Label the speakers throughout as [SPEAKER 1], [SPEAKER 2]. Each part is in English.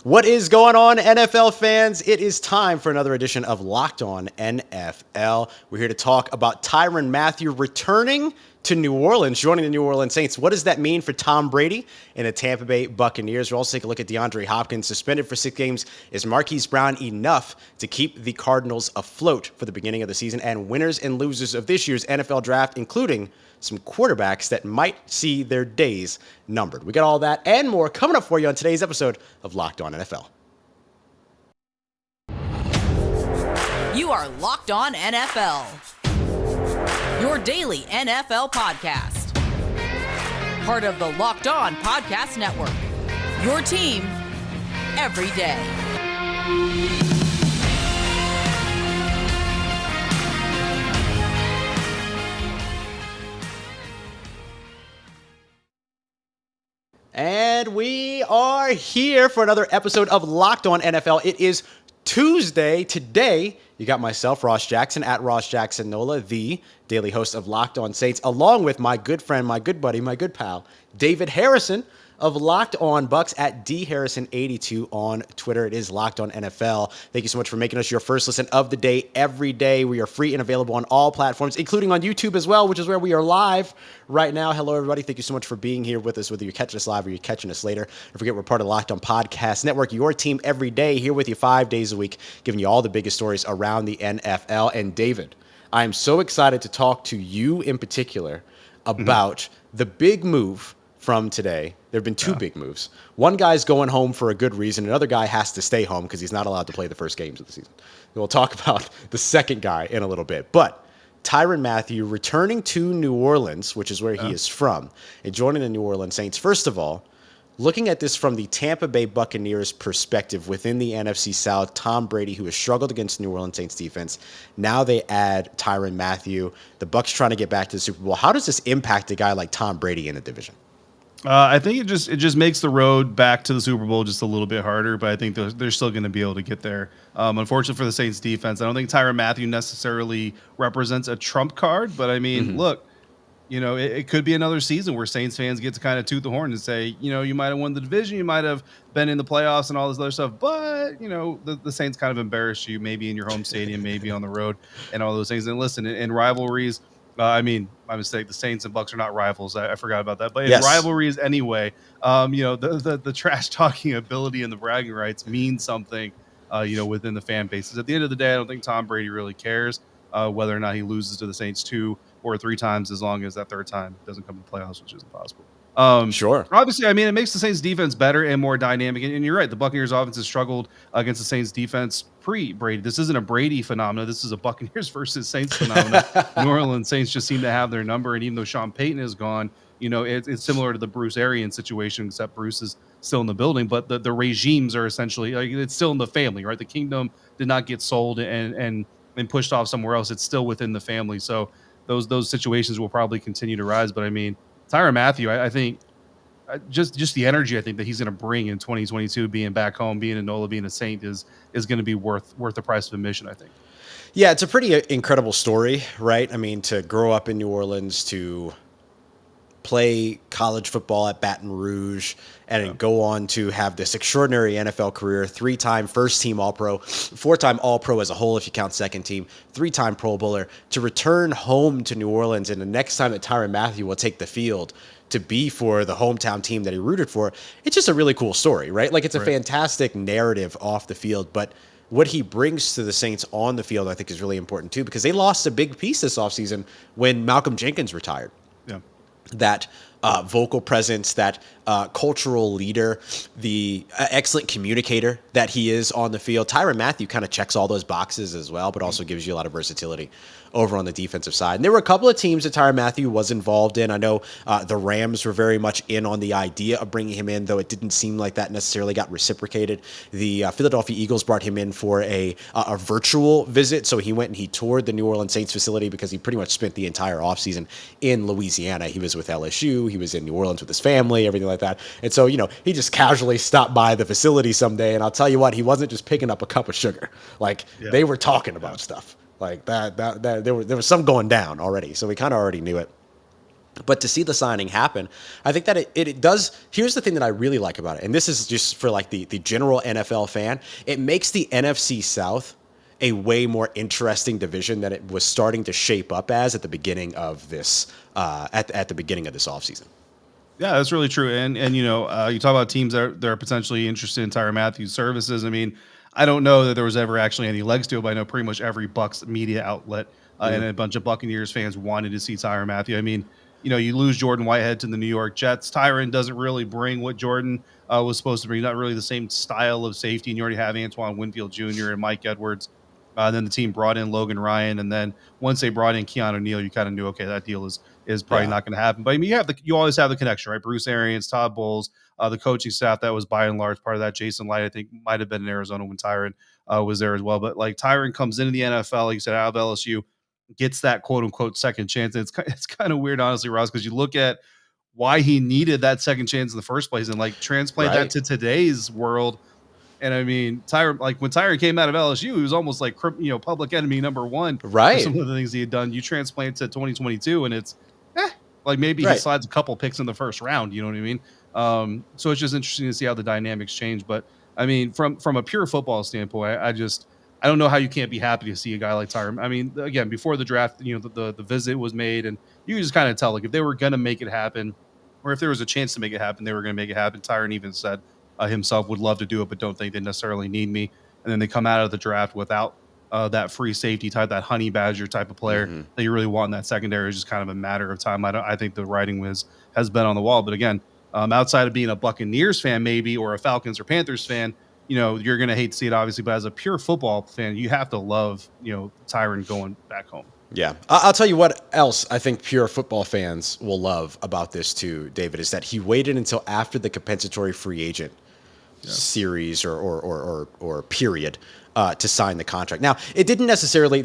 [SPEAKER 1] What is going on, NFL fans? It is time for another edition of Locked On NFL. We're here to talk about Tyrann Mathieu returning to New Orleans, joining the New Orleans Saints. What does that mean for Tom Brady and the Tampa Bay Buccaneers? We'll also take a look at DeAndre Hopkins, suspended for 6 games. Is Marquise Brown enough to keep the Cardinals afloat for the beginning of the season? And winners and losers of this year's NFL draft, including some quarterbacks that might see their days numbered. We got all that and more coming up for you on today's episode of Locked On NFL.
[SPEAKER 2] You are Locked On NFL, your daily NFL podcast. Part of the Locked On Podcast Network, your team every day.
[SPEAKER 1] And we are here for another episode of Locked On NFL. It is Tuesday. Today, you got myself, Ross Jackson, at Ross Jackson Nola, the daily host of Locked On Saints, along with my good friend, my good buddy, my good pal, David Harrison of Locked On Bucs at dharrison82 on Twitter. It is Locked On NFL. Thank you so much for making us your first listen of the day every day. We are free and available on all platforms, including on YouTube as well, which is where we are live right now. Hello, everybody. Thank you so much for being here with us, whether you're catching us live or you're catching us later. Don't forget, we're part of the Locked On Podcast Network, your team every day, here with you 5 days a week, giving you all the biggest stories around the NFL. And David, I am so excited to talk to you in particular about the big move from today. There have been two big moves. One guy's going home for a good reason. Another guy has to stay home because he's not allowed to play the first games of the season. We'll talk about the second guy in a little bit. But Tyrann Mathieu returning to New Orleans, which is where he is from, and joining the New Orleans Saints. First of all, looking at this from the Tampa Bay Buccaneers perspective within the NFC South, Tom Brady, who has struggled against the New Orleans Saints defense, now they add Tyrann Mathieu. The Bucs trying to get back to the Super Bowl. How does this impact a guy like Tom Brady in the division?
[SPEAKER 3] I think it just makes the road back to the Super Bowl just a little bit harder, but I think they're still going to be able to get there. Unfortunately for the Saints defense, I don't think Tyrann Mathieu necessarily represents a trump card, but I mean, look, it could be another season where Saints fans get to kind of toot the horn and say, you might have won the division, you might have been in the playoffs and all this other stuff, but, the Saints kind of embarrassed you, maybe in your home stadium, maybe on the road and all those things. And listen, in rivalries, my mistake. The Saints and Bucs are not rivals. I forgot about that. But in rivalries anyway, the trash talking ability and the bragging rights mean something, within the fan bases. At the end of the day, I don't think Tom Brady really cares whether or not he loses to the Saints 2 or 3 times, as long as that third time doesn't come to the playoffs, which is impossible.
[SPEAKER 1] Sure.
[SPEAKER 3] Obviously, it makes the Saints defense better and more dynamic. And you're right, the Buccaneers offense has struggled against the Saints defense pre-Brady. This isn't a Brady phenomenon. This is a Buccaneers versus Saints phenomenon. New Orleans Saints just seem to have their number. And even though Sean Payton is gone, it's similar to the Bruce Arians situation, except Bruce is still in the building. But the regimes are essentially, it's still in the family, right? The kingdom did not get sold and pushed off somewhere else. It's still within the family. So those situations will probably continue to rise. But Tyrann Mathieu, I think just the energy I think that he's going to bring in 2022, being back home, being a NOLA, being a Saint is going to be worth the price of admission, I think.
[SPEAKER 1] Yeah, it's a pretty incredible story, right? To grow up in New Orleans, to play college football at Baton Rouge, and go on to have this extraordinary NFL career, 3-time first-team All-Pro, 4-time All-Pro as a whole if you count second team, 3-time Pro Bowler, to return home to New Orleans, and the next time that Tyrann Mathieu will take the field to be for the hometown team that he rooted for, it's just a really cool story, right? It's a fantastic narrative off the field, but what he brings to the Saints on the field, I think, is really important too, because they lost a big piece this offseason when Malcolm Jenkins retired. Yeah. That vocal presence, that cultural leader, the excellent communicator that he is on the field. Tyrann Mathieu kind of checks all those boxes as well, but also gives you a lot of versatility over on the defensive side. And there were a couple of teams that Tyrann Mathieu was involved in. I know the Rams were very much in on the idea of bringing him in, though it didn't seem like that necessarily got reciprocated. The Philadelphia Eagles brought him in for a virtual visit, so he went and he toured the New Orleans Saints facility because he pretty much spent the entire offseason in Louisiana. He was with LSU. He was in New Orleans with his family, everything like that. And so, he just casually stopped by the facility someday, and I'll tell you what, he wasn't just picking up a cup of sugar. They were talking about stuff. Like that there was some going down already, so we kind of already knew it. But to see the signing happen, I think that it does. Here's the thing that I really like about it, and this is just for like the general NFL fan. It makes the NFC South a way more interesting division than it was starting to shape up as at the beginning of this at the beginning of this offseason.
[SPEAKER 3] Yeah, that's really true. And you talk about teams that are potentially interested in Tyrann Mathieu's services. I mean, I don't know that there was ever actually any legs to it, but I know pretty much every Bucs media outlet and a bunch of Buccaneers fans wanted to see Tyrann Mathieu. I mean, you lose Jordan Whitehead to the New York Jets. Tyrann doesn't really bring what Jordan was supposed to bring. Not really the same style of safety. And you already have Antoine Winfield Jr. and Mike Edwards. Then the team brought in Logan Ryan, and then once they brought in Keanu Neal, you kind of knew, okay, that deal is probably not going to happen. But I mean, you always have the connection, right? Bruce Arians, Todd Bowles, the coaching staff that was by and large part of that. Jason Light, I think, might have been in Arizona when Tyrann was there as well. But like Tyrann comes into the NFL, like you said, out of LSU, gets that quote unquote second chance. And it's kind of weird, honestly, Ross, because you look at why he needed that second chance in the first place and like transplant that to today's world. And I mean, Tyrann, like when Tyrann came out of LSU, he was almost like, public enemy number one.
[SPEAKER 1] Right.
[SPEAKER 3] For some of the things he had done. You transplant to 2022 and it's like maybe he slides a couple picks in the first round. You know what I mean? So it's just interesting to see how the dynamics change. But I mean, from a pure football standpoint, I don't know how you can't be happy to see a guy like Tyrann. I mean, again, before the draft, the visit was made and you can just kind of tell, like if they were going to make it happen or if there was a chance to make it happen, they were going to make it happen. Tyrann even said, himself would love to do it, but don't think they necessarily need me. And then they come out of the draft without that free safety type, that honey badger type of player that you really want in that secondary. Is just kind of a matter of time. I think the writing has been on the wall. But again, outside of being a Buccaneers fan, maybe, or a Falcons or Panthers fan, you're going to hate to see it, obviously. But as a pure football fan, you have to love, Tyrann going back home.
[SPEAKER 1] Yeah. I'll tell you what else I think pure football fans will love about this too, David, is that he waited until after the compensatory free agent series or period to sign the contract. Now, that doesn't necessarily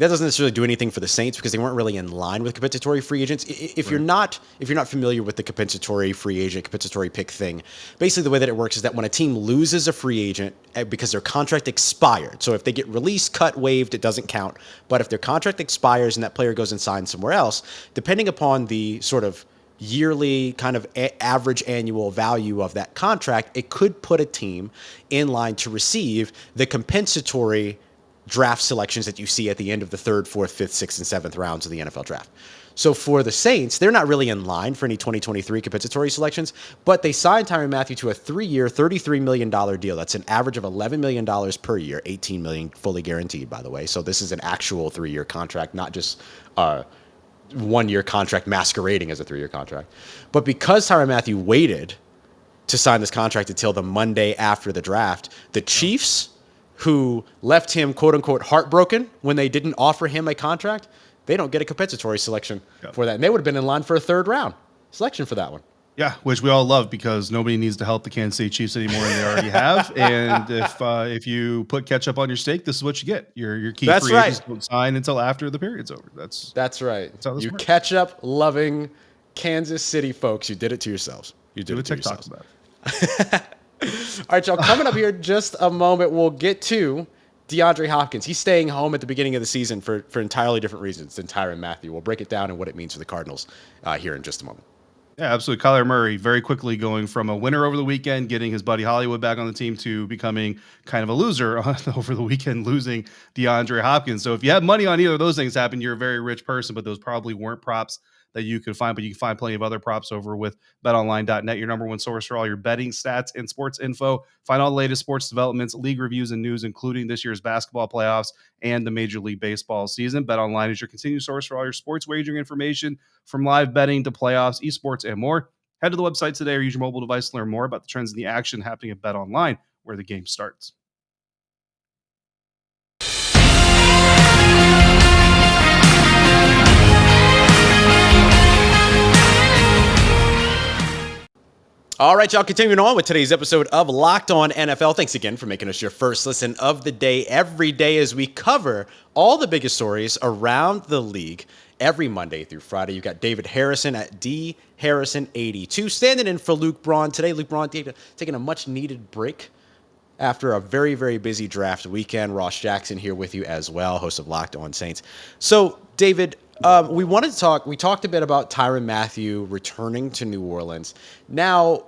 [SPEAKER 1] do anything for the Saints because they weren't really in line with compensatory free agents. If you're not familiar with the compensatory free agent, compensatory pick thing, basically the way that it works is that when a team loses a free agent because their contract expired, so if they get released, cut, waived, it doesn't count. But if their contract expires and that player goes and signs somewhere else, depending upon the sort of yearly kind of average annual value of that contract, it could put a team in line to receive the compensatory draft selections that you see at the end of the 3rd, 4th, 5th, 6th, and 7th rounds of the NFL draft. So for the Saints, they're not really in line for any 2023 compensatory selections, but they signed Tyrann Mathieu to a 3-year, $33 million deal. That's an average of $11 million per year, $18 million fully guaranteed, by the way. So this is an actual 3-year contract, not just 1-year contract masquerading as a 3-year contract. But because Tyrann Mathieu waited to sign this contract until the Monday after the draft, the Chiefs, who left him quote unquote heartbroken when they didn't offer him a contract, they don't get a compensatory selection for that. And they would have been in line for a 3rd round selection for that one.
[SPEAKER 3] Yeah, which we all love because nobody needs to help the Kansas City Chiefs anymore than they already have. And if you put ketchup on your steak, this is what you get. Your key free agents don't sign until after the period's over.
[SPEAKER 1] That's right.
[SPEAKER 3] That's how this
[SPEAKER 1] you
[SPEAKER 3] works.
[SPEAKER 1] ketchup loving Kansas City folks, you did it to yourselves. You did it to
[SPEAKER 3] TikTok
[SPEAKER 1] yourselves.
[SPEAKER 3] about
[SPEAKER 1] All right, y'all. Coming up here just a moment, we'll get to DeAndre Hopkins. He's staying home at the beginning of the season for entirely different reasons than Tyrann Mathieu. We'll break it down and what it means for the Cardinals here in just a moment.
[SPEAKER 3] Yeah, absolutely. Kyler Murray very quickly going from a winner over the weekend, getting his buddy Hollywood back on the team, to becoming kind of a loser over the weekend, losing DeAndre Hopkins. So if you have money on either of those things happen, you're a very rich person, but those probably weren't props that you could find, but you can find plenty of other props over with betonline.net, your number one source for all your betting stats and sports info. Find all the latest sports developments, league reviews, and news, including this year's basketball playoffs and the Major League Baseball season. BetOnline is your continued source for all your sports wagering information, from live betting to playoffs, esports, and more. Head to the website today or use your mobile device to learn more about the trends in the action happening at BetOnline, where the game starts.
[SPEAKER 1] All right, y'all, continuing on with today's episode of Locked On NFL. Thanks again for making us your first listen of the day every day as we cover all the biggest stories around the league every Monday through Friday. You've got David Harrison at DHarrison82 standing in for Luke Braun today. Luke Braun taking a much-needed break after a very, very busy draft weekend. Ross Jackson here with you as well, host of Locked On Saints. So, David, We talked a bit about Tyrann Mathieu returning to New Orleans. Now,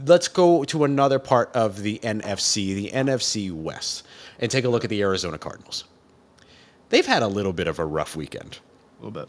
[SPEAKER 1] let's go to another part of the NFC West, and take a look at the Arizona Cardinals. They've had a little bit of a rough weekend.
[SPEAKER 3] A little bit.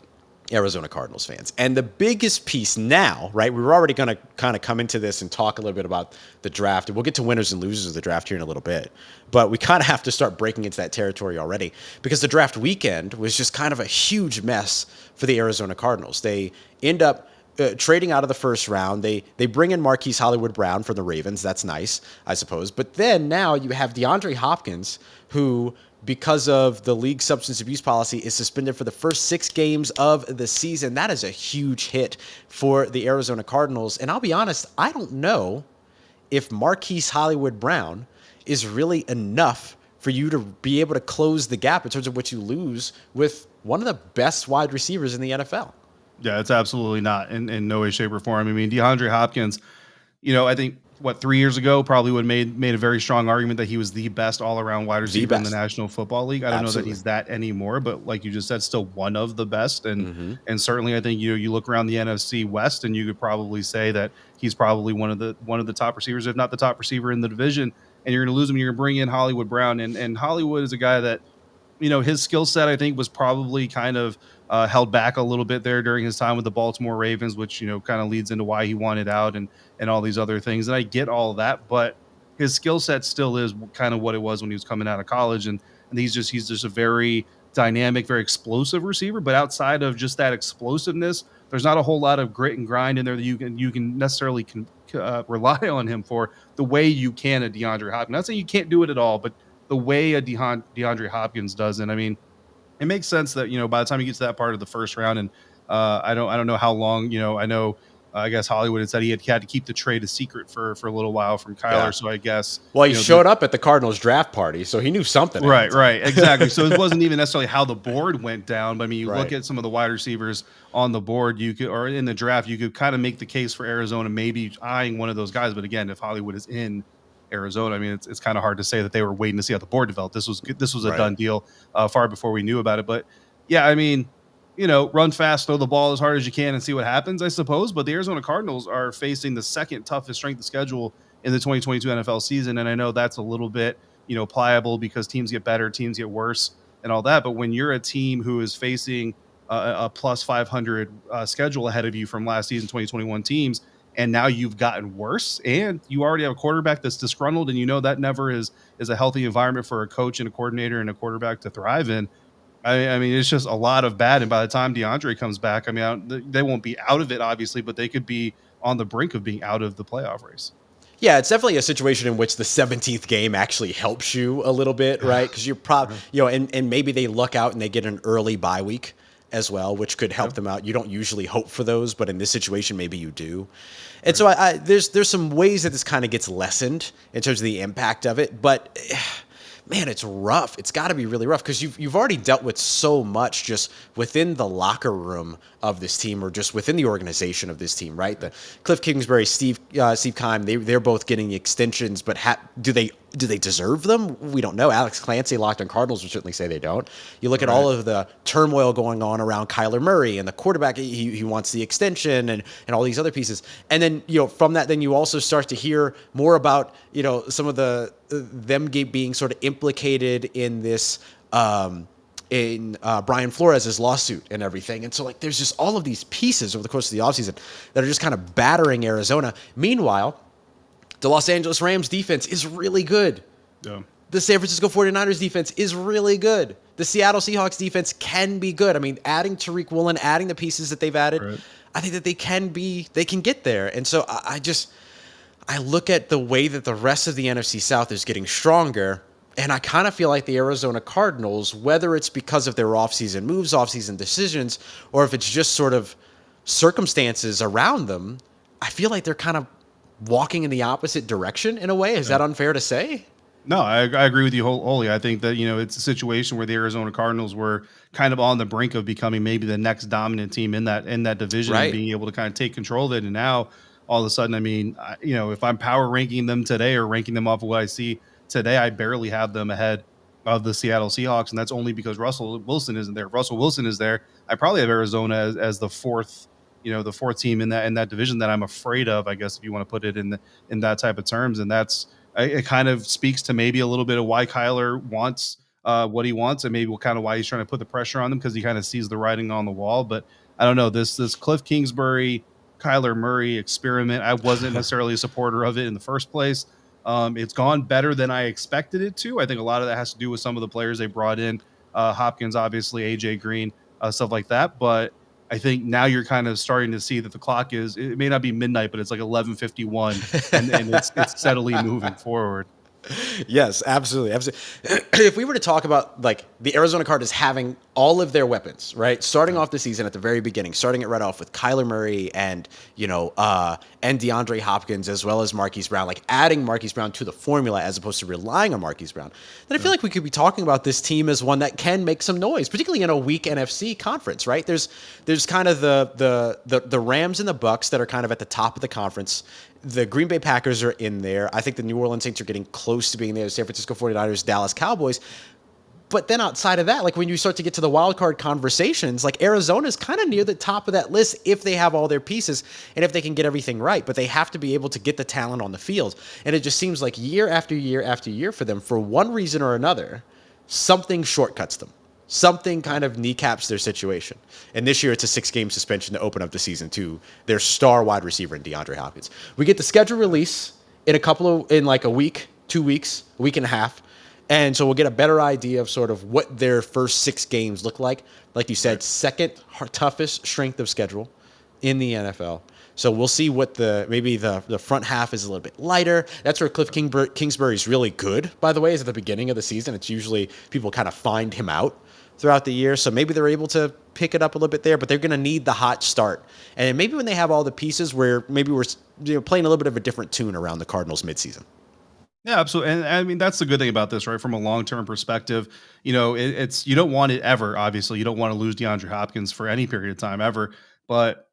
[SPEAKER 1] Arizona Cardinals fans. And the biggest piece now, right, we were already going to kind of come into this and talk a little bit about the draft. And we'll get to winners and losers of the draft here in a little bit. But we kind of have to start breaking into that territory already, because the draft weekend was just kind of a huge mess for the Arizona Cardinals. They end up trading out of the first round. They bring in Marquise Brown from the Ravens. That's nice, I suppose. But then now you have DeAndre Hopkins, who, because of the league substance abuse policy, is suspended for the first 6 games of the season. That is a huge hit for the Arizona Cardinals. And I'll be honest, I don't know if Marquise Brown is really enough for you to be able to close the gap in terms of what you lose with one of the best wide receivers in the NFL.
[SPEAKER 3] Yeah, it's absolutely not in no way, shape, or form. I mean, DeAndre Hopkins, I think, 3 years ago, probably would have made a very strong argument that he was the best all-around wide receiver in the National Football League. I don't know that he's that anymore, but like you just said, still one of the best. And certainly, I think you look around the NFC West, and you could probably say that he's probably one of the top receivers, if not the top receiver in the division. And you're going to lose him. You're going to bring in Brown, and Hollywood is a guy that, his skill set, I think, was probably kind of held back a little bit there during his time with the Baltimore Ravens, which, kind of leads into why he wanted out and all these other things. And I get all of that, but his skill set still is kind of what it was when he was coming out of college. And he's just a very dynamic, very explosive receiver. But outside of just that explosiveness, there's not a whole lot of grit and grind in there that you can necessarily rely on him for the way you can a DeAndre Hopkins. Not saying you can't do it at all, but the way a DeAndre Hopkins does. And I mean, it makes sense that, by the time you get to that part of the first round, and I don't know how long, I know, I guess Hollywood had said he had to keep the trade a secret for a little while from Kyler. Yeah. So I guess,
[SPEAKER 1] well, he showed up at the Cardinals draft party, so he knew something.
[SPEAKER 3] Right. Exactly. So it wasn't even necessarily how the board went down. But I mean, you look at some of the wide receivers on the board, or in the draft, you could kind of make the case for Arizona, maybe eyeing one of those guys. But again, if Hollywood is in Arizona, I mean, it's kind of hard to say that they were waiting to see how the board developed. This was a done deal far before we knew about it. But yeah, I mean, run fast, throw the ball as hard as you can and see what happens, I suppose. But the Arizona Cardinals are facing the second toughest strength of schedule in the 2022 NFL season. And I know that's a little bit, pliable because teams get better, teams get worse and all that. But when you're a team who is facing a plus 500 schedule ahead of you from last season, 2021 teams, and now you've gotten worse, and you already have a quarterback that's disgruntled, and that never is a healthy environment for a coach and a coordinator and a quarterback to thrive in. I mean, it's just a lot of bad. And by the time DeAndre comes back, I mean, they won't be out of it, obviously, but they could be on the brink of being out of the playoff race.
[SPEAKER 1] Yeah, it's definitely a situation in which the 17th game actually helps you a little bit, right? Because you're probably, and maybe they luck out and they get an early bye week as well, which could help them out. You don't usually hope for those, but in this situation, maybe you do. And so there's some ways that this kind of gets lessened in terms of the impact of it, but man, it's rough. It's got to be really rough because you've already dealt with so much just within the locker room of this team, or just within the organization of this team, right? The Cliff Kingsbury, Steve Keim, they're both getting extensions, but do they deserve them? We don't know. Alex Clancy, Locked on Cardinals, would certainly say they don't. You look at all of the turmoil going on around Kyler Murray and the quarterback. He wants the extension and all these other pieces. And then from that, then you also start to hear more about some of them being sort of implicated in this. In Brian Flores' lawsuit and everything. And so there's just all of these pieces over the course of the offseason that are just kind of battering Arizona. Meanwhile, the Los Angeles Rams defense is really good. Yeah. The San Francisco 49ers defense is really good. The Seattle Seahawks defense can be good. I mean, adding Tariq Woolen, adding the pieces that they've added, I think that they can get there. And so I look at the way that the rest of the NFC South is getting stronger, and I kind of feel like the Arizona Cardinals, whether it's because of their offseason moves, offseason decisions, or if it's just sort of circumstances around them, I feel like they're kind of walking in the opposite direction in a way. Is that unfair to say?
[SPEAKER 3] No, I agree with you wholly. I think that, it's a situation where the Arizona Cardinals were kind of on the brink of becoming maybe the next dominant team in that division, and being able to kind of take control of it. And now all of a sudden, I mean, if I'm power ranking them today or ranking them off of what I see today, I barely have them ahead of the Seattle Seahawks, and that's only because Russell Wilson isn't there. If Russell Wilson is there, I probably have Arizona as the fourth, the fourth team in that division that I'm afraid of, I guess, if you want to put it in that type of terms. And it kind of speaks to maybe a little bit of why Kyler wants what he wants, and maybe kind of why he's trying to put the pressure on them, because he kind of sees the writing on the wall. But I don't know, this Cliff Kingsbury, Kyler Murray experiment, I wasn't necessarily a supporter of it in the first place. It's gone better than I expected it to. I think a lot of that has to do with some of the players they brought in, Hopkins, obviously, AJ Green, stuff like that. But I think now you're kind of starting to see that the clock it may not be midnight, but it's like 11:51, and it's steadily moving forward.
[SPEAKER 1] Yes, absolutely. If we were to talk about like the Arizona Cardinals having all of their weapons, right, starting off the season at the very beginning, starting it right off with Kyler Murray and and DeAndre Hopkins, as well as Marquise Brown, like adding Marquise Brown to the formula as opposed to relying on Marquise Brown, then I feel like we could be talking about this team as one that can make some noise, particularly in a weak NFC conference, right? There's kind of the Rams and the Bucs that are kind of at the top of the conference. The Green Bay Packers are in there. I think the New Orleans Saints are getting close to being there. The San Francisco 49ers, Dallas Cowboys. But then outside of that, like when you start to get to the wild card conversations, like Arizona is kind of near the top of that list if they have all their pieces and if they can get everything right. But they have to be able to get the talent on the field. And it just seems like year after year after year for them, for one reason or another, something shortcuts them. Something kind of kneecaps their situation. And this year it's a 6-game suspension to open up the season to their star wide receiver in DeAndre Hopkins. We get the schedule release in like a week, 2 weeks, a week and a half. And so we'll get a better idea of sort of what their first 6 games look like. Like you said, second toughest strength of schedule in the NFL. So we'll see what maybe the front half is a little bit lighter. That's where Cliff Kingsbury is really good, by the way, is at the beginning of the season. It's usually people kind of find him out throughout the year. So maybe they're able to pick it up a little bit there, but they're going to need the hot start. And maybe when they have all the pieces where maybe we're playing a little bit of a different tune around the Cardinals midseason.
[SPEAKER 3] Yeah, absolutely. And I mean, that's the good thing about this, right? From a long-term perspective, it's you don't want it ever. Obviously, you don't want to lose DeAndre Hopkins for any period of time ever. But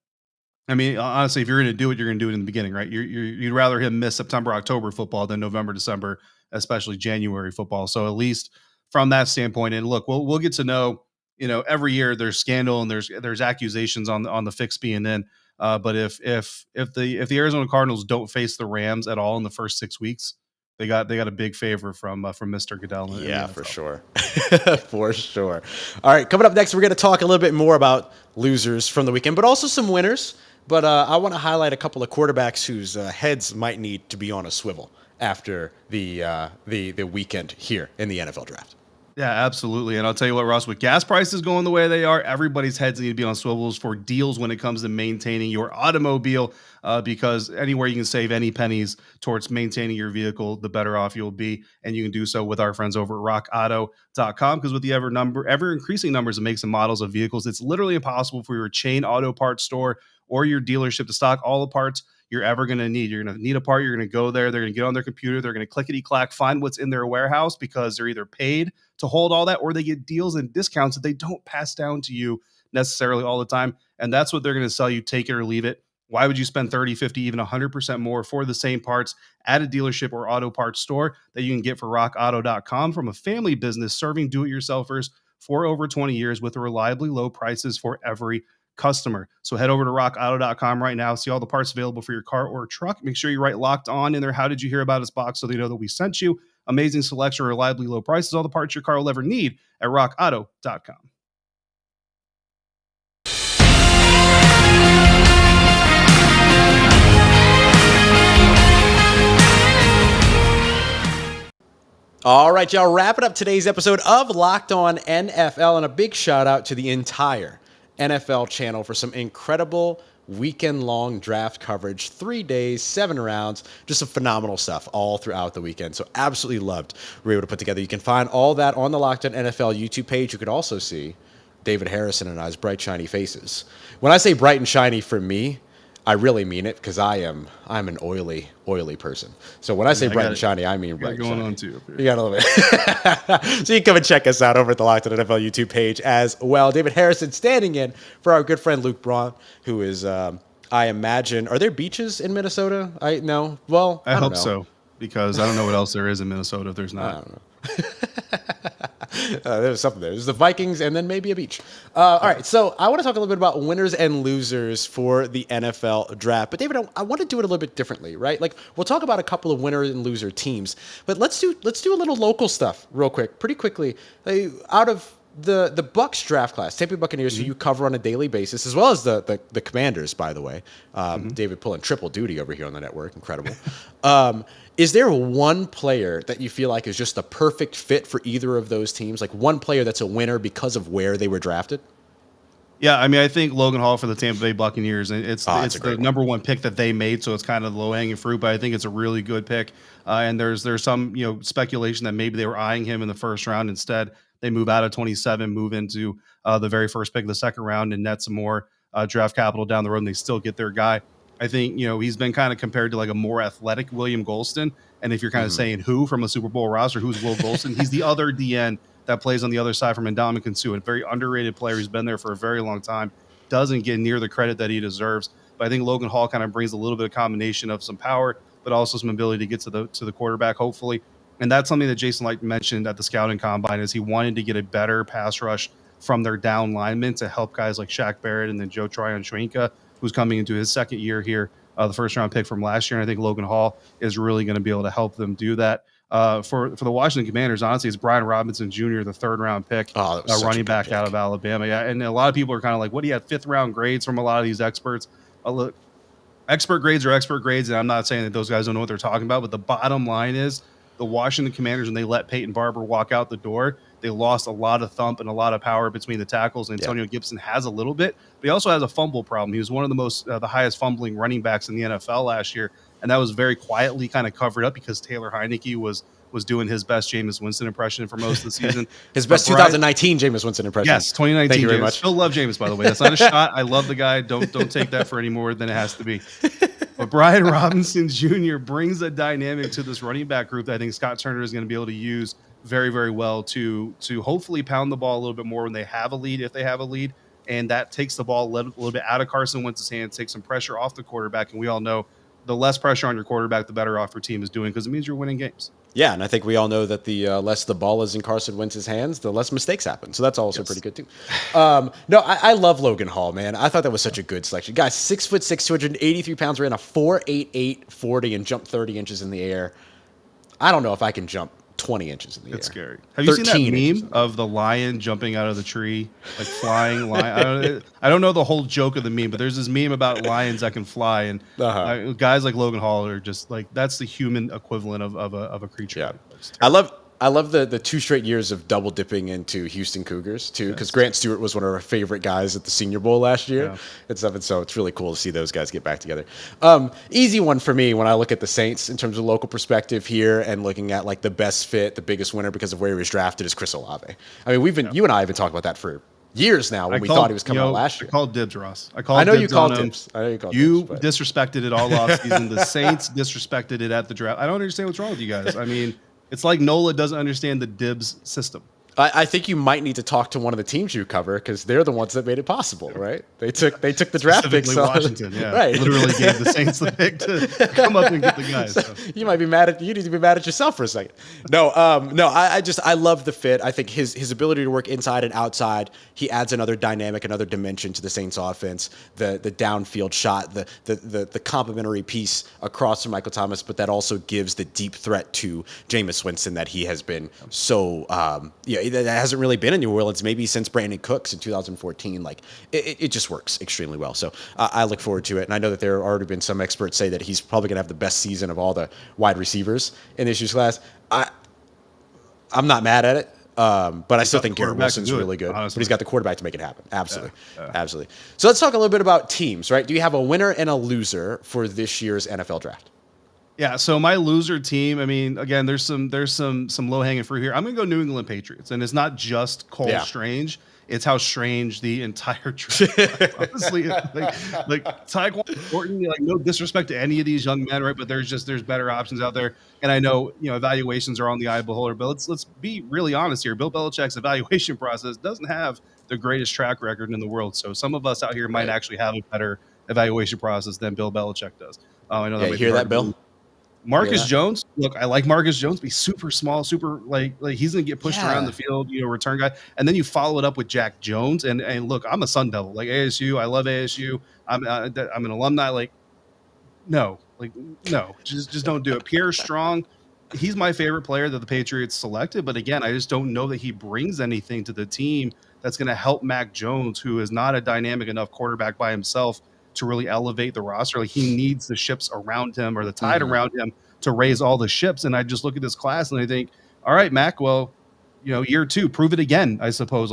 [SPEAKER 3] I mean, honestly, if you're going to do it, you're going to do it in the beginning, right? You'd rather him miss September, October football than November, December, especially January football. So at least from that standpoint, and look, we'll get to know, every year there's scandal and there's accusations on the fix being in. But if the Arizona Cardinals don't face the Rams at all in the first 6 weeks, they got a big favor from Mr. Goodell.
[SPEAKER 1] Yeah, for sure. For sure. All right, coming up next, we're going to talk a little bit more about losers from the weekend, but also some winners. But I want to highlight a couple of quarterbacks whose heads might need to be on a swivel after the weekend here in the NFL draft.
[SPEAKER 3] Yeah, absolutely. And I'll tell you what, Ross, with gas prices going the way they are, everybody's heads need to be on swivels for deals when it comes to maintaining your automobile, because anywhere you can save any pennies towards maintaining your vehicle, the better off you'll be. And you can do so with our friends over at RockAuto.com, because with the ever increasing numbers of makes and models of vehicles, it's literally impossible for your chain auto parts store or your dealership to stock all the parts you're ever going to need. You're going to need a part. You're going to go there. They're going to get on their computer. They're going to clickety-clack, find what's in their warehouse, because they're either paid to hold all that or they get deals and discounts that they don't pass down to you necessarily all the time. And that's what they're going to sell you. Take it or leave it. Why would you spend 30, 50, even 100% more for the same parts at a dealership or auto parts store that you can get for rockauto.com from a family business serving do-it-yourselfers for over 20 years with reliably low prices for every customer. So head over to rockauto.com right now, see all the parts available for your car or truck. Make sure you write Locked On in there. How did you hear about us box, so they know that we sent you. Amazing selection, reliably low prices, all the parts your car will ever need at rockauto.com.
[SPEAKER 1] All right, y'all, wrapping up today's episode of Locked On NFL, and a big shout out to the entire NFL channel for some incredible weekend-long draft coverage. 3 days, 7 rounds, just some phenomenal stuff all throughout the weekend. So absolutely loved what we were able to put together. You can find all that on the Locked On NFL YouTube page. You could also see David Harrison and I's bright, shiny faces. When I say bright and shiny for me, I really mean it, because I'm an oily person. So when I say bright and shiny, I mean bright and shiny.
[SPEAKER 3] Going on too.
[SPEAKER 1] You got a little bit. So you can come and check us out over at the Locked On NFL YouTube page as well. David Harrison standing in for our good friend Luke Braun, who is, I imagine, are there beaches in Minnesota? No. Well, I
[SPEAKER 3] hope
[SPEAKER 1] know.
[SPEAKER 3] so, because I don't know what else there is in Minnesota if there's not.
[SPEAKER 1] I don't know. There's something there. There's the Vikings and then maybe a beach. All right, so I want to talk a little bit about winners and losers for the NFL draft. But David, I want to do it a little bit differently, right? Like we'll talk about a couple of winner and loser teams, but let's do a little local stuff real quick, pretty quickly. Out of the Bucs draft class, Tampa Bay Buccaneers, who you cover on a daily basis, as well as the Commanders, by the way. David pulling triple duty over here on the network, incredible. Is there one player that you feel like is just a perfect fit for either of those teams? Like one player that's a winner because of where they were drafted?
[SPEAKER 3] Yeah, I mean, I think Logan Hall for the Tampa Bay Buccaneers, it's the number one pick that they made, so it's kind of the low-hanging fruit, but I think it's a really good pick. And there's some speculation that maybe they were eyeing him in the first round. Instead, they move out of 27, move into the very first pick of the second round, and net some more draft capital down the road, and they still get their guy. I think, he's been kind of compared to like a more athletic William Golston. And if you're kind of saying who from a Super Bowl roster, who's Will Golston, he's the other DN that plays on the other side from Ndamukong Suh, a very underrated player who's been there for a very long time, doesn't get near the credit that he deserves. But I think Logan Hall kind of brings a little bit of combination of some power, but also some ability to get to the quarterback, hopefully. And that's something that Jason Light mentioned at the scouting combine is he wanted to get a better pass rush from their down linemen to help guys like Shaq Barrett and then Joe Tryon-Shoyinka, who's coming into his second year here, the first-round pick from last year. And I think Logan Hall is really going to be able to help them do that. For the Washington Commanders, honestly, it's Brian Robinson Jr., the third-round pick, running back out of Alabama. Yeah, and a lot of people are kind of like, what do you have fifth-round grades from a lot of these experts? Look, expert grades are expert grades, and I'm not saying that those guys don't know what they're talking about, but the bottom line is the Washington Commanders, when they let Peyton Barber walk out the door, they lost a lot of thump and a lot of power between the tackles. Antonio Gibson has a little bit, but he also has a fumble problem. He was one of the highest fumbling running backs in the NFL last year, and that was very quietly kind of covered up because Taylor Heineke was doing his best Jameis Winston impression for most of the season.
[SPEAKER 1] His best 2019 Jameis Winston impression.
[SPEAKER 3] Yes, 2019.
[SPEAKER 1] Thank you very much.
[SPEAKER 3] Still love Jameis, by the way. That's not a shot. I love the guy. Don't take that for any more than it has to be. But Brian Robinson Jr. brings a dynamic to this running back group that I think Scott Turner is going to be able to use very, very well to hopefully pound the ball a little bit more when they have a lead, if they have a lead. And that takes the ball a little bit out of Carson Wentz's hands, takes some pressure off the quarterback. And we all know the less pressure on your quarterback, the better off your team is doing because it means you're winning games.
[SPEAKER 1] Yeah, and I think we all know that the less the ball is in Carson Wentz's hands, the less mistakes happen. So that's also pretty good, too. No, I love Logan Hall, man. I thought that was such a good selection. Guys, 6'6", 283 pounds, ran a 4.88 40 and jumped 30 inches in the air. I don't know if I can jump 20 inches in the air.
[SPEAKER 3] It's scary. Have you seen that meme of the lion jumping out of the tree, like flying lion? I don't know the whole joke of the meme, but there's this meme about lions that can fly, and guys like Logan Hall are just like that's the human equivalent of a creature.
[SPEAKER 1] Yeah. I love the 2 straight years of double dipping into Houston Cougars too, because Grant Stewart was one of our favorite guys at the Senior Bowl last year and stuff. And so it's really cool to see those guys get back together. Easy one for me when I look at the Saints in terms of local perspective here and looking at like the best fit, the biggest winner because of where he was drafted is Chris Olave. I mean, you and I have been talking about that for years now when we thought he was coming out last year.
[SPEAKER 3] I called dibs, Ross.
[SPEAKER 1] I know you called dibs.
[SPEAKER 3] You disrespected it all offseason. The Saints disrespected it at the draft. I don't understand what's wrong with you guys. I mean, it's like Nola doesn't understand the dibs system.
[SPEAKER 1] I think you might need to talk to one of the teams you cover because they're the ones that made it possible, right? They took the draft pick.
[SPEAKER 3] Washington, right? Literally gave the Saints the pick to come up and get the guys. So.
[SPEAKER 1] You might be mad at you need to be mad at yourself for a second. No. I love the fit. I think his ability to work inside and outside. He adds another dynamic, another dimension to the Saints offense. The downfield shot, the complementary piece across from Michael Thomas, but that also gives the deep threat to Jameis Winston that he has been so that hasn't really been in New Orleans maybe since Brandon Cooks in 2014. Like it just works extremely well. So I look forward to it. And I know that there have already been some experts say that he's probably going to have the best season of all the wide receivers in this year's class. I'm not mad at it. But I still think Garrett Wilson's really good. But he's got the quarterback to make it happen. Absolutely. Absolutely. So let's talk a little bit about teams, right? Do you have a winner and a loser for this year's NFL draft?
[SPEAKER 3] Yeah, so my loser team, I mean, again, there's some low-hanging fruit here. I'm going to go New England Patriots, and it's not just Cole Strange. It's how strange the entire draft. Honestly, like Tyquan Thornton, like no disrespect to any of these young men, right? But there's better options out there. And I know, evaluations are on the eye of the beholder, but let's be really honest here. Bill Belichick's evaluation process doesn't have the greatest track record in the world. So some of us out here might actually have a better evaluation process than Bill Belichick does. I know that.
[SPEAKER 1] You hear that, Bill?
[SPEAKER 3] Marcus Jones, look, I like Marcus Jones, but he's super small, super like he's gonna get pushed around the field, return guy. And then you follow it up with Jack Jones, and look, I'm a Sun Devil, like ASU. I love ASU. I'm an alumni. No, just don't do it. Pierre Strong, he's my favorite player that the Patriots selected, but again, I just don't know that he brings anything to the team that's going to help Mac Jones, who is not a dynamic enough quarterback by himself to really elevate the roster. Like, he needs the ships around him or the tide around him to raise all the ships. And I just look at this class and I think, all right, Mac, well, year 2, prove it again, I suppose.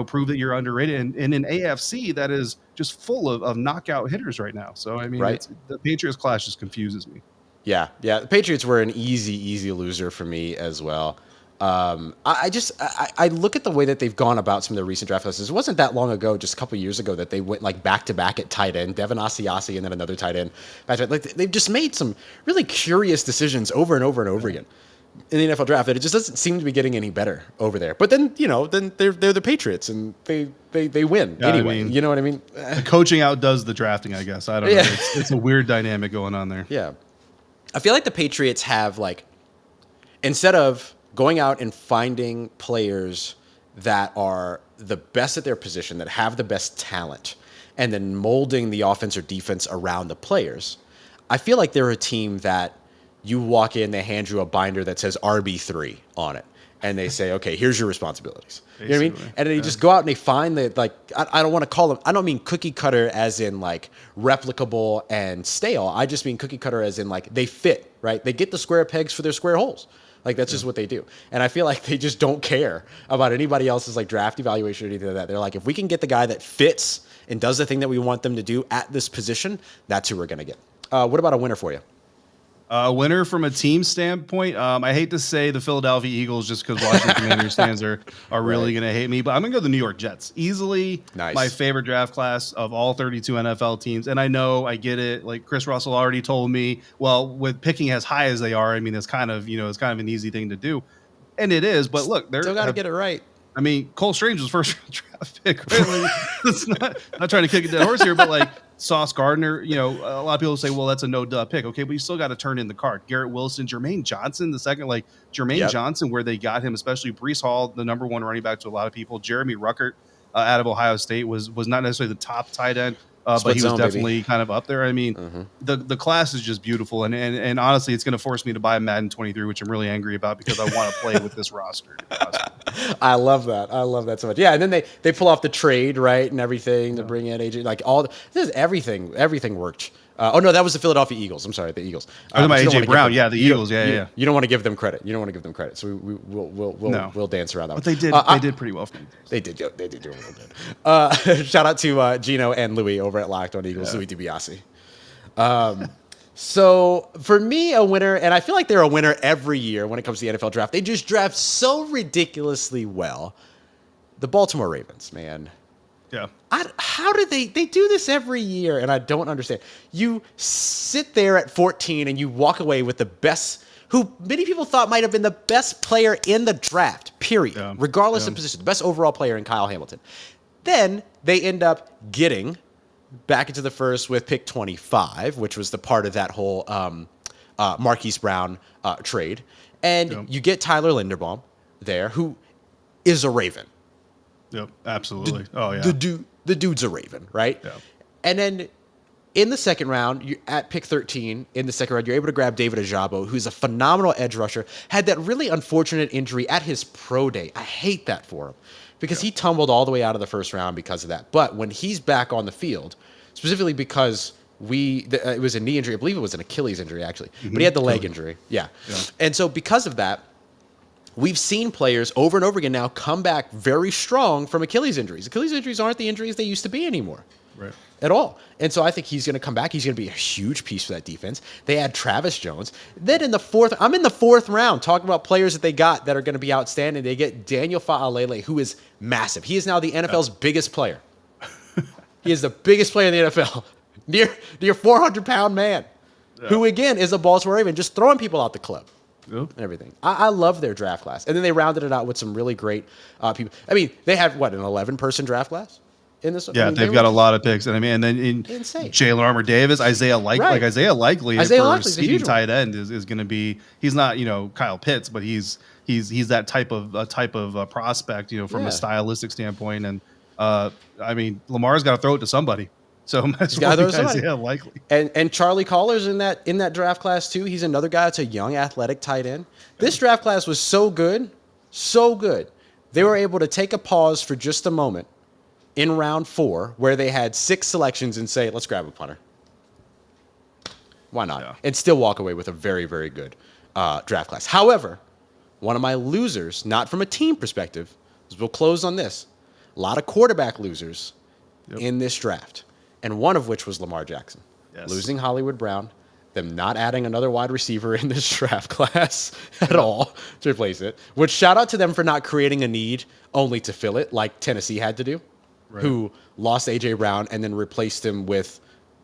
[SPEAKER 3] Prove that you're underrated. And in an AFC that is just full of knockout hitters right now. So, I mean, the Patriots class just confuses me.
[SPEAKER 1] Yeah. The Patriots were an easy loser for me as well. I look at the way that they've gone about some of their recent draft classes. It wasn't that long ago, just a couple years ago, that they went back to back at tight end, Devin Asiasi and then another tight end. They've just made some really curious decisions over and over and over again in the NFL draft that it just doesn't seem to be getting any better over there. But then they're the Patriots and they win anyway. I mean, you know what I mean?
[SPEAKER 3] The coaching outdoes the drafting, I guess. I don't know. It's a weird dynamic going on there.
[SPEAKER 1] Yeah, I feel like the Patriots have instead of going out and finding players that are the best at their position, that have the best talent, and then molding the offense or defense around the players, I feel like they're a team that you walk in, they hand you a binder that says RB3 on it, and they say, okay, here's your responsibilities. You know what I mean? And then you just go out and they find that, I don't want to call them, I don't mean cookie cutter as in replicable and stale. I just mean cookie cutter as in they fit, right? They get the square pegs for their square holes. That's just what they do. And I feel like they just don't care about anybody else's draft evaluation or anything like that. They're if we can get the guy that fits and does the thing that we want them to do at this position, that's who we're going to get. What about a winner for you?
[SPEAKER 3] Winner from a team standpoint, I hate to say the Philadelphia Eagles just because Washington Commanders fans are really going to hate me, but I'm going to go the New York Jets. Easily my favorite draft class of all 32 NFL teams. And I know, I get it. Chris Russell already told me, well, with picking as high as they are, I mean, it's kind of an easy thing to do. And it is, but look, they're
[SPEAKER 1] still got to get it right.
[SPEAKER 3] I mean, Cole Strange was first draft pick. Right? It's not trying to kick a dead horse here, but Sauce Gardner, a lot of people say, well, that's a no-duh pick. Okay, but you still got to turn in the card. Garrett Wilson, Jermaine Johnson, the second, Jermaine Johnson, where they got him, especially Breece Hall, the number 1 running back to a lot of people. Jeremy Ruckert out of Ohio State was not necessarily the top tight end, but he was definitely kind of up there. I mean, the class is just beautiful. And honestly, it's going to force me to buy Madden 23, which I'm really angry about because I want to play with this roster.
[SPEAKER 1] I love that. I love that so much. Yeah, and then they pull off the trade, right, and everything to bring in AJ. Everything worked. Oh no, that was the Philadelphia Eagles. I'm sorry, the Eagles.
[SPEAKER 3] I was about AJ Brown. The Eagles. Yeah.
[SPEAKER 1] You don't want to give them credit. So we'll dance around that.
[SPEAKER 3] But they did pretty well for me.
[SPEAKER 1] They did do a little bit. Shout out to Gino and Louis over at Locked On Eagles. Louis DiBiase. So for me, a winner, and I feel like they're a winner every year when it comes to the NFL draft. They just draft so ridiculously well. The Baltimore Ravens, man.
[SPEAKER 3] Yeah.
[SPEAKER 1] How do they do this every year? And I don't understand. You sit there at 14 and you walk away with the best, who many people thought might have been the best player in the draft, period, regardless of position, the best overall player in Kyle Hamilton. Then they end up getting back into the first with pick 25, which was the part of that whole Marquise Brown trade. And you get Tyler Linderbaum there, who is a Raven.
[SPEAKER 3] Yep, absolutely.
[SPEAKER 1] The dude's a Raven, right? Yeah. And then in the second round, you at pick 13, in the second round, you're able to grab David Ajabo, who's a phenomenal edge rusher, had that really unfortunate injury at his pro day. I hate that for him because he tumbled all the way out of the first round because of that. But when he's back on the field, specifically because it was a knee injury, I believe it was an Achilles injury actually, but he had the leg injury. Yeah. And so because of that, we've seen players over and over again now come back very strong from Achilles injuries. Achilles injuries aren't the injuries they used to be anymore.
[SPEAKER 3] Right.
[SPEAKER 1] At all. And so I think he's going to come back. He's going to be a huge piece for that defense. They add Travis Jones. Then I'm in the fourth round talking about players that they got that are going to be outstanding. They get Daniel Fa'alele, who is massive. He is now the NFL's biggest player. He is the biggest player in the NFL. Near 400-pound man, who again is a Baltimore Raven, just throwing people out the club. And everything. I love their draft class. And then they rounded it out with some really great people. I mean, they had, an 11-person draft class? in this.
[SPEAKER 3] Yeah, they've got a lot of picks, and and then in
[SPEAKER 1] insane.
[SPEAKER 3] Jalen Armour Davis, Isaiah Likely for seeding tight end is going to be. He's not Kyle Pitts, but he's that type of prospect from a stylistic standpoint. And Lamar's got to throw it to somebody. So Isaiah Likely
[SPEAKER 1] and Charlie Collar's in that draft class too. He's another guy that's a young athletic tight end. This draft class was so good. They were able to take a pause for just a moment in round 4 where they had 6 selections and say, let's grab a punter. Why not? Yeah. And still walk away with a very, very good draft class. However, one of my losers, not from a team perspective, because we'll close on this, a lot of quarterback losers in this draft, and one of which was Lamar Jackson. Yes. Losing Hollywood Brown, them not adding another wide receiver in this draft class at all to replace it, which shout out to them for not creating a need only to fill it like Tennessee had to do. Right. Who lost A.J. Brown and then replaced him with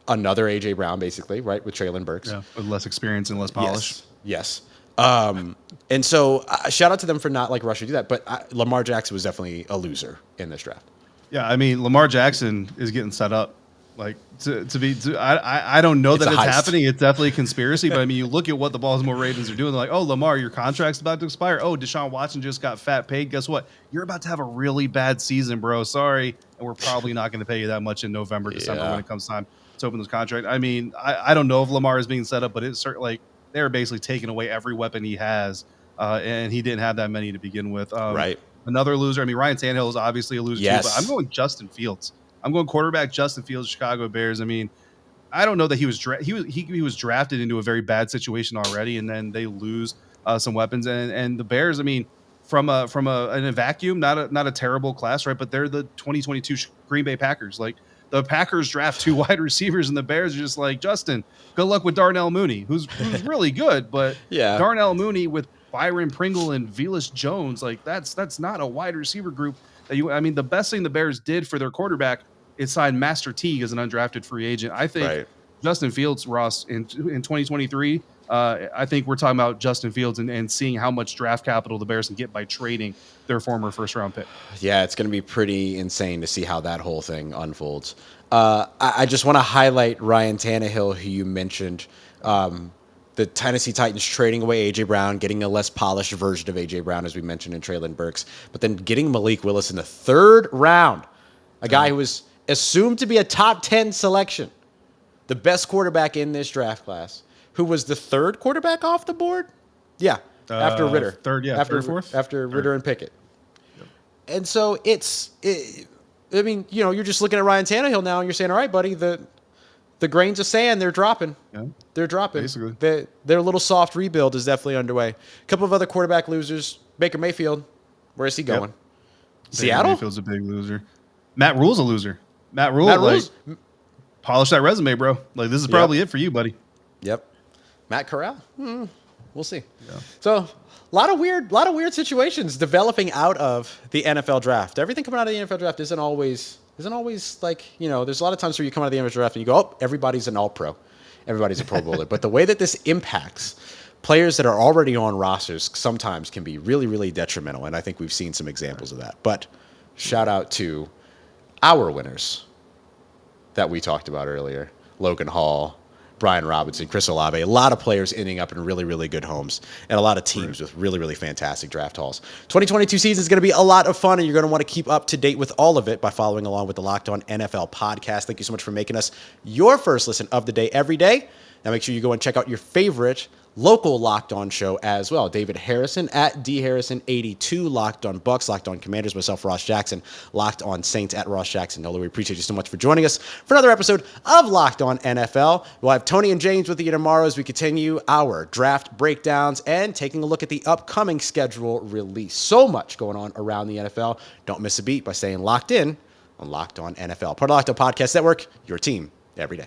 [SPEAKER 1] another A.J. Brown, basically, right, with Treylon Burks.
[SPEAKER 3] Yeah, with less experience and less polish.
[SPEAKER 1] Yes. And so shout out to them for not rushing to do that. But Lamar Jackson was definitely a loser in this draft.
[SPEAKER 3] Yeah, Lamar Jackson is getting set up. I don't know that it's happening. It's definitely a conspiracy. But you look at what the Baltimore Ravens are doing. They're like, oh, Lamar, your contract's about to expire. Oh, Deshaun Watson just got fat paid. Guess what? You're about to have a really bad season, bro. Sorry. And we're probably not going to pay you that much in November, December when it comes time to open this contract. I don't know if Lamar is being set up, but it's certainly they're basically taking away every weapon he has. And he didn't have that many to begin with.
[SPEAKER 1] Right.
[SPEAKER 3] Another loser. Ryan Tannehill is obviously a loser too, but I'm going Justin Fields. I'm going quarterback Justin Fields, Chicago Bears. I don't know that he was drafted into a very bad situation already, and then they lose some weapons. And the Bears, from a vacuum, not a terrible class, right? But they're the 2022 Green Bay Packers. The Packers draft 2 wide receivers, and the Bears are just like, Justin, good luck with Darnell Mooney, who's really good, but Darnell Mooney with Byron Pringle and Velus Jones, that's not a wide receiver group that the best thing the Bears did for their quarterback is sign Master Teague as an undrafted free agent. I think Justin Fields, Ross, in 2023, I think we're talking about Justin Fields and seeing how much draft capital the Bears can get by trading their former first-round pick. Yeah,
[SPEAKER 1] it's going to be pretty insane to see how that whole thing unfolds. I just want to highlight Ryan Tannehill, who you mentioned. The Tennessee Titans trading away A.J. Brown, getting a less polished version of A.J. Brown, as we mentioned, in Treylon Burks, but then getting Malik Willis in the 3rd round, a guy who was assumed to be a top 10 selection, the best quarterback in this draft class, who was the 3rd quarterback off the board. Yeah, after Ritter. After Ritter and Pickett. Yep. And so you're just looking at Ryan Tannehill now and you're saying, all right, buddy, the grains of sand, they're dropping. Yeah, they're dropping. Basically. Their little soft rebuild is definitely underway. A couple of other quarterback losers. Baker Mayfield, where is he going? Yep. Seattle?
[SPEAKER 3] Baker Mayfield's a big loser. Matt Rule's a loser. Matt Rule, polish that resume, bro. This is probably it for you, buddy.
[SPEAKER 1] Yep. Matt Corral? We'll see. Yeah. So a lot of weird situations developing out of the NFL draft. Everything coming out of the NFL draft isn't always there's a lot of times where you come out of the NFL draft and you go, oh, everybody's an all-pro. Everybody's a Pro Bowler. But the way that this impacts players that are already on rosters sometimes can be really, really detrimental. And I think we've seen some examples of that. But shout out to our winners that we talked about earlier. Logan Hall, Brian Robinson, Chris Olave, a lot of players ending up in really, really good homes, and a lot of teams with really, really fantastic draft hauls. 2022 season is going to be a lot of fun, and you're going to want to keep up to date with all of it by following along with the Locked On NFL podcast. Thank you so much for making us your first listen of the day every day. Now make sure you go and check out your favorite local Locked On show as well. David Harrison at DHarrison82, Locked On Bucs, Locked On Commanders, myself, Ross Jackson, Locked On Saints at Ross Jackson. We appreciate you so much for joining us for another episode of Locked On NFL. We'll have Tony and James with you tomorrow as we continue our draft breakdowns and taking a look at the upcoming schedule release. So much going on around the NFL. Don't miss a beat by staying locked in on Locked On NFL. Part of the Locked On Podcast Network, your team every day.